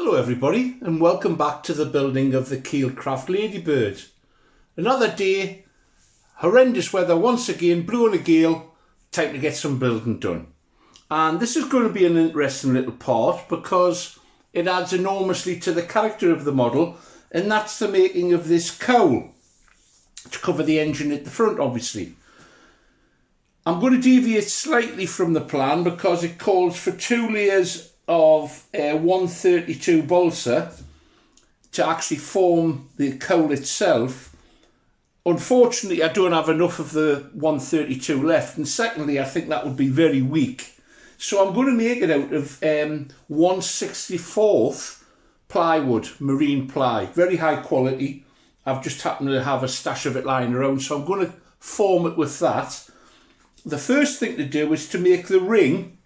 Hello everybody and welcome back to the building of the Keil Kraft Ladybird. Another day, horrendous weather once again, blowing a gale, time to get some building done. And this is going to be an interesting little part because it adds enormously to the character of the model, and that's the making of this cowl to cover the engine at the front obviously. I'm going to deviate slightly from the plan because it calls for 2 layers of 132 balsa to actually form the cowl itself. Unfortunately, I don't have enough of the 132 left, and secondly, I think that would be very weak. So I'm going to make it out of 1/64th plywood, marine ply, very high quality. I've just happened to have a stash of it lying around, so I'm going to form it with that. The first thing to do is to make the ring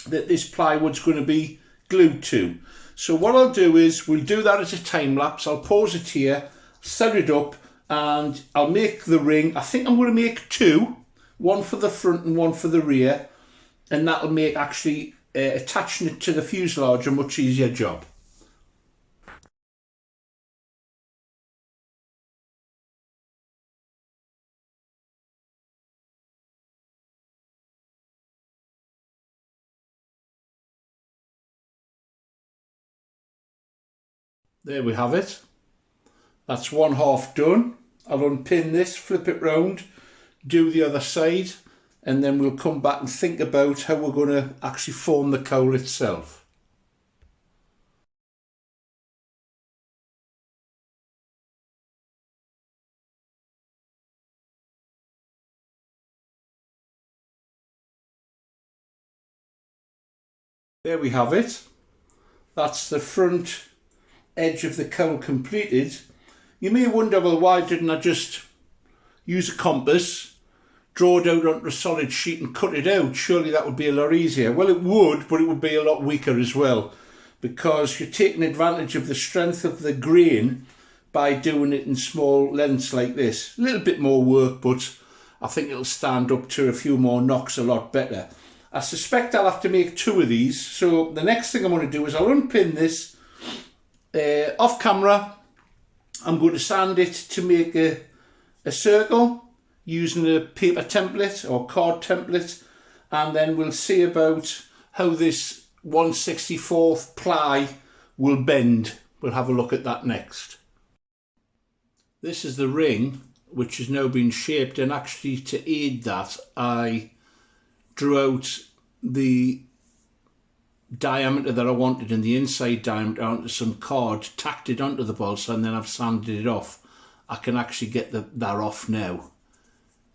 that this plywood's going to be glued to. So what I'll do is we'll do that as a time lapse. I'll pause it here, set it up, and I'll make the ring. I think I'm going to make 2, one for the front and one for the rear, and that'll make actually attaching it to the fuselage a much easier job. There we have it. That's one half done. I'll unpin this, flip it round, do the other side, and then we'll come back and think about how we're going to actually form the cowl itself. There we have it. That's the front edge of the cowl completed. You may wonder, well, why didn't I just use a compass, draw it out onto a solid sheet and cut it out? Surely that would be a lot easier. Well, it would, but it would be a lot weaker as well, because you're taking advantage of the strength of the grain by doing it in small lengths like this. A little bit more work, but I think it'll stand up to a few more knocks a lot better. I suspect I'll have to make 2 of these, so the next thing I'm going to do is I'll unpin this off camera. I'm going to sand it to make a circle using a paper template or card template, and then we'll see about how this 1/64th ply will bend. We'll have a look at that next. This is the ring which has now been shaped, and actually to aid that I drew out the diameter that I wanted and the inside diameter onto some card, tacked it onto the balsa, and then I've sanded it off. I can actually get that off now.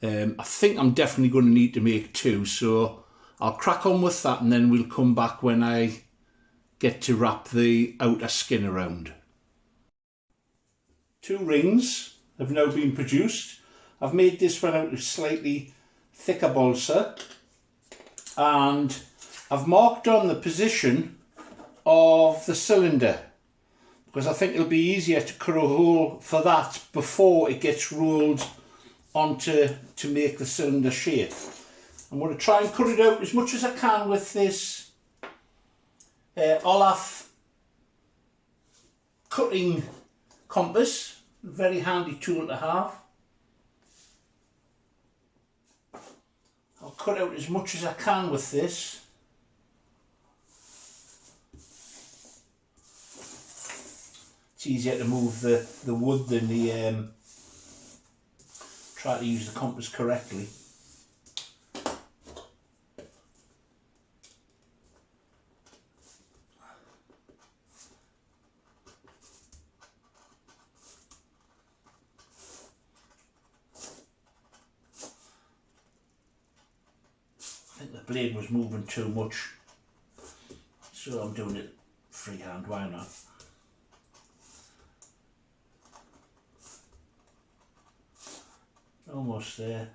I think I'm definitely going to need to make 2, so I'll crack on with that, and then we'll come back when I get to wrap the outer skin around. 2 rings have now been produced. I've made this one out of slightly thicker balsa, and I've marked on the position of the cylinder because I think it'll be easier to cut a hole for that before it gets rolled onto to make the cylinder shape. I'm going to try and cut it out as much as I can with this Olaf cutting compass, very handy tool to have. I'll cut out as much as I can with this. It's easier to move the wood than the try to use the compass correctly. I think the blade was moving too much, so I'm doing it freehand, why not? Almost there.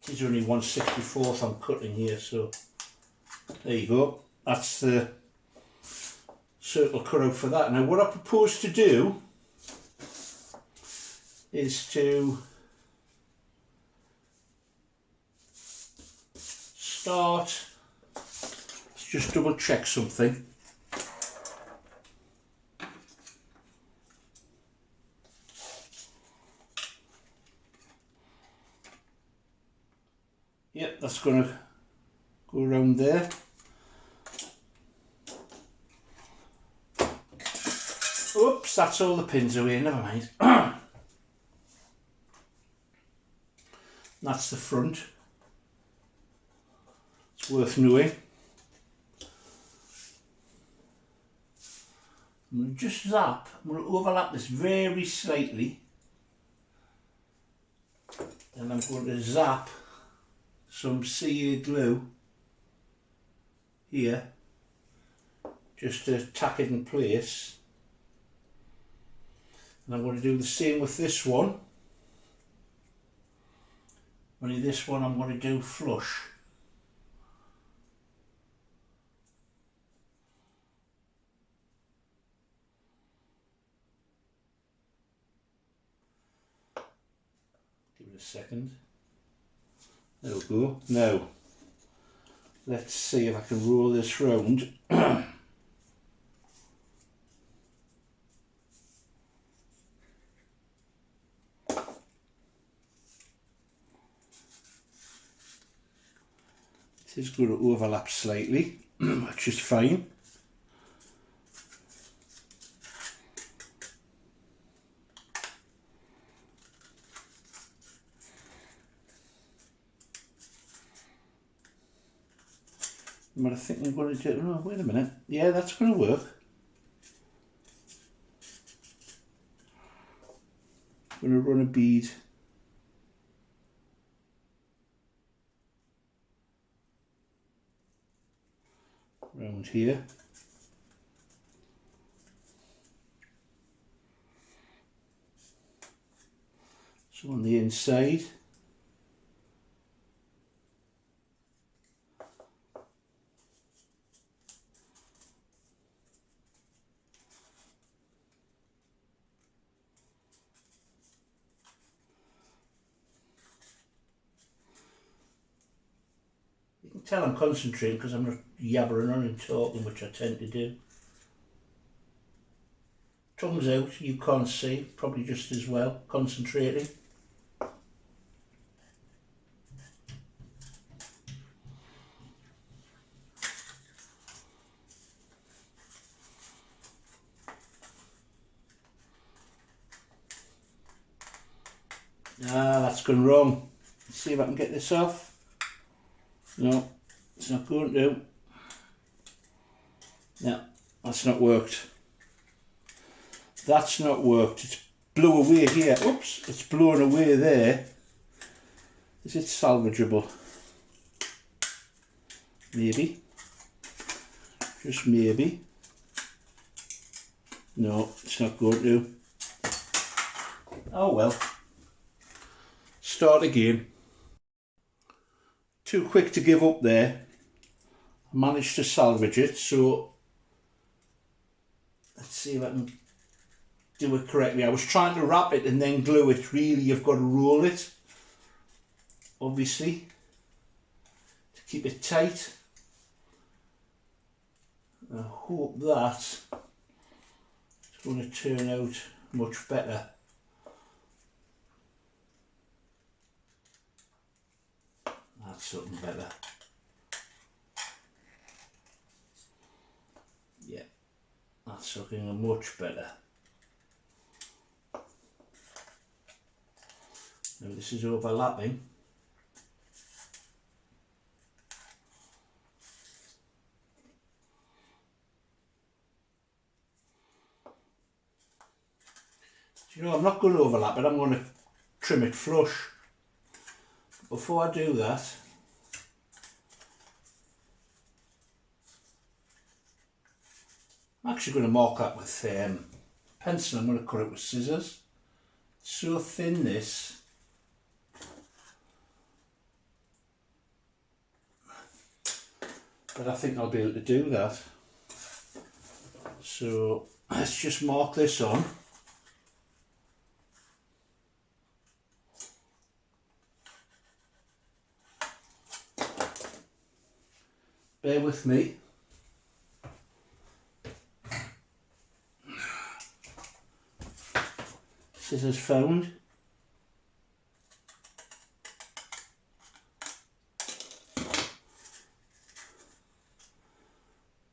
It is only 1/64th I'm cutting here, so there you go. That's the circle cut out for that. Now what I propose to do is to start just double check something. Yep, that's going to go around there. Oops, that's all the pins away, never mind. That's the front. It's worth knowing. I'm going to just zap, I'm going to overlap this very slightly. And I'm going to zap some CA glue here, just to tack it in place. And I'm going to do the same with this one. Only this one I'm going to do flush. Give it a second. There we go. Now, let's see if I can roll this round. It is going to overlap slightly, which is fine. What I think I'm going to do, oh wait a minute, yeah, that's going to work. I'm going to run a bead around here. So on the inside. You can tell I'm concentrating because I'm not yabbering on and talking, which I tend to do. Tongues out, you can't see, probably just as well, concentrating. Ah, that's gone wrong. Let's see if I can get this off. No, it's not going to. No, that's not worked. That's not worked. It's blew away here. Oops, it's blown away there. Is it salvageable? Maybe. Just maybe. No, it's not going to. Oh well. Start again. Too quick to give up there. I managed to salvage it, so let's see if I can do it correctly. I was trying to wrap it and then glue it. Really, you've got to roll it, obviously, to keep it tight. I hope that it's going to turn out much better. That's something better. Yeah, that's looking much better. Now this is overlapping. So, you know, I'm not going to overlap it, I'm going to trim it flush. Before I do that, I'm actually going to mark that with pencil. I'm going to cut it with scissors. It's so thin this. But I think I'll be able to do that. So let's just mark this on. Bear with me. scissors found.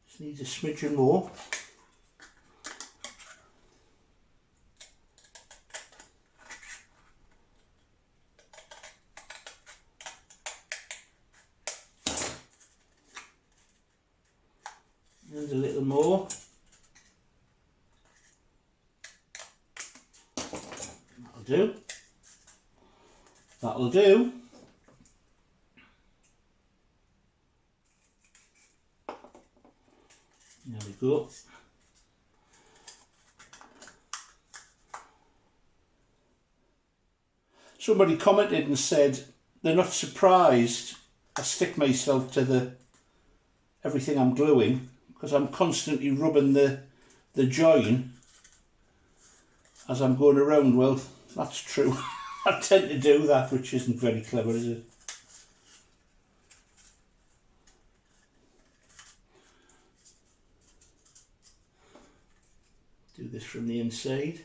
Just needs a smidgen more. And a little more. That'll do. That'll do. There we go. Somebody commented and said they're not surprised I stick myself to everything I'm gluing, because I'm constantly rubbing the join as I'm going around. Well, that's true. I tend to do that, which isn't very clever, is it? Do this from the inside,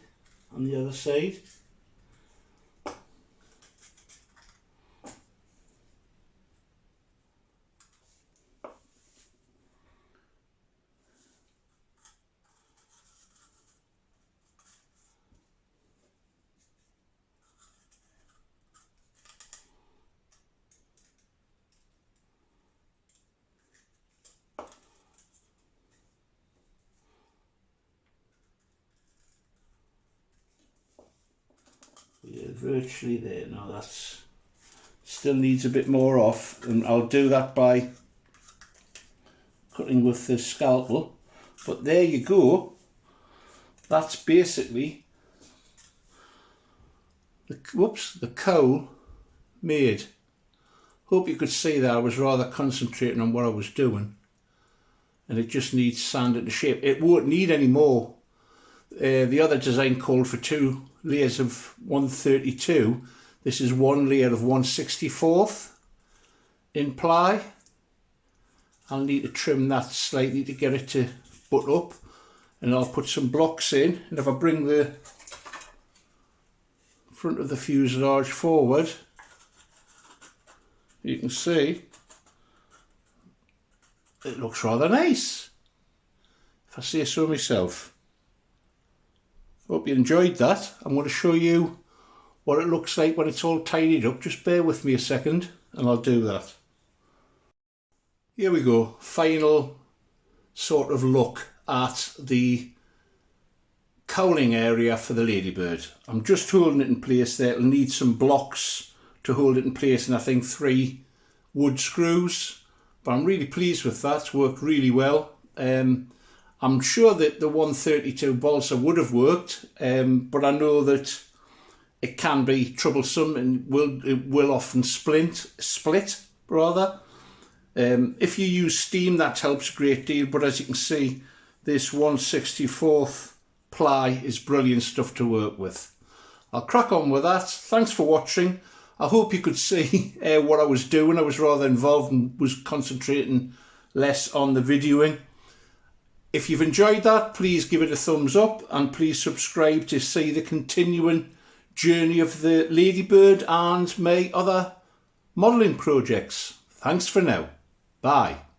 on the other side. We're virtually there now. That's still needs a bit more off, and I'll do that by cutting with the scalpel. But there you go. That's basically the cowl made. Hope you could see that I was rather concentrating on what I was doing, and it just needs sanding to shape. It won't need any more. The other design called for 2 layers of 132. This is 1 layer of 1/64 in ply. I'll need to trim that slightly to get it to butt up, and I'll put some blocks in. And if I bring the front of the fuselage forward, you can see it looks rather nice, if I say so myself. Hope you enjoyed that. I'm going to show you what it looks like when it's all tidied up. Just bear with me a second and I'll do that. Here we go, final sort of look at the cowling area for the Ladybird. I'm just holding it in place there. It'll need some blocks to hold it in place, and I think 3 wood screws, but I'm really pleased with that. It's worked really well. I'm sure that the 132 balsa would have worked, but I know that it can be troublesome and it will often split rather. If you use steam, that helps a great deal, but as you can see, this 1/64 ply is brilliant stuff to work with. I'll crack on with that. Thanks for watching. I hope you could see what I was doing. I was rather involved and was concentrating less on the videoing. If you've enjoyed that, please give it a thumbs up, and please subscribe to see the continuing journey of the Ladybird and my other modelling projects. Thanks for now. Bye.